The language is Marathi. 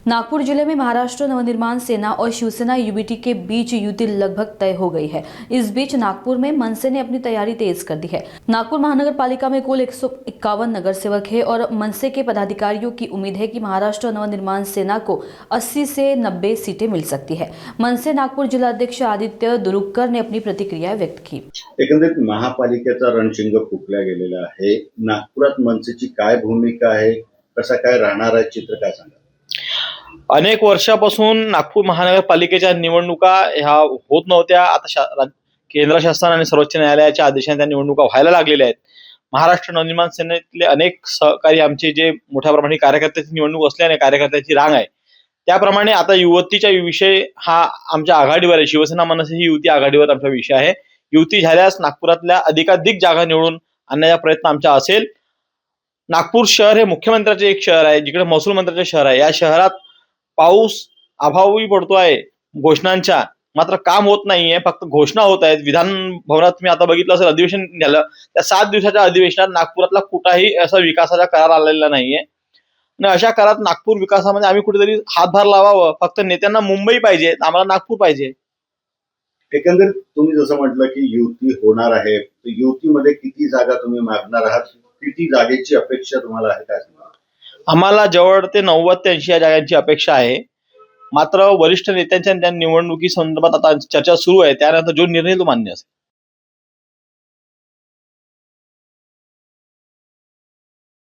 नागपुर जिले में महाराष्ट्र नवनिर्माण सेना और शिवसेना यूबीटी के बीच युति लगभग तय हो गई है। इस बीच नागपुर में मनसे ने अपनी तैयारी तेज कर दी है। नागपुर महानगर पालिका में कुल 151 नगर सेवक है और मनसे के पदाधिकारियों की उम्मीद है कि महाराष्ट्र नवनिर्माण सेना को 80 से 90 सीटें मिल सकती है। मनसे नागपुर जिलाध्यक्ष आदित्य दुरुक्कर ने अपनी प्रतिक्रिया व्यक्त की। एकंदरीत महापालिकेचा रणशिंग फुंकला गेलेला आहे। नागपुरात मनसेची काय भूमिका आहे, कसा काय राहणार आहे चित्र काय सांगा? अनेक वर्षापासून नागपूर महानगरपालिकेच्या निवडणुका ह्या होत नव्हत्या। आता केंद्र शासन आणि सर्वोच्च न्यायालयाच्या आदेशाने त्या निवडणुका व्हायला लागलेल्या आहेत। महाराष्ट्र नवनिर्माण सेनेतले अनेक सहकारी आमचे जे मोठ्या प्रमाणात कार्यकर्त्याची निवडणूक असल्याने कार्यकर्त्याची रांग आहे, त्याप्रमाणे आता युवतीचा विषय हा आमच्या आघाडीवर आहे। शिवसेना मनसे ही युती आघाडीवर आमचा विषय आहे। युती झाल्यास नागपुरातल्या अधिकाधिक जागा निवडून आणण्याचा प्रयत्न आमचा असेल। नागपूर शहर हे मुख्यमंत्र्याचे एक शहर आहे, जिकडे महसूल मंत्र्याचे शहर आहे। या शहरात पाऊस अभावी पडतो आहे घोषणांच्या, मात्र काम होत नाहीये, फक्त घोषणा होत आहेत। विधान भवनात तुम्ही आता बघितलं असेल अधिवेशन झालं, त्या 7 दिवसाच्या अधिवेशनात नागपुरातला कुठलाही असा विकासाचा करार आलेला नाहीये। आणि अशा करारात नागपूर विकासामध्ये आम्ही कुठेतरी हातभार लावावं। फक्त नेत्यांना मुंबई पाहिजे, आम्हाला नागपूर पाहिजे। एकंदरीत तुम्ही जसं म्हटलं की युती होणार आहे, युतीमध्ये किती जागा तुम्ही मागणार आहात, किती जागेची अपेक्षा तुम्हाला आहे काय सांगा? आम्हाला जवळ ते 90 ते 80 या जागांची अपेक्षा आहे। मात्र वरिष्ठ नेत्यांच्या त्या निवडणुकी संदर्भात आता चर्चा सुरू आहे, त्यानंतर जो निर्णय तो मान्य असेल।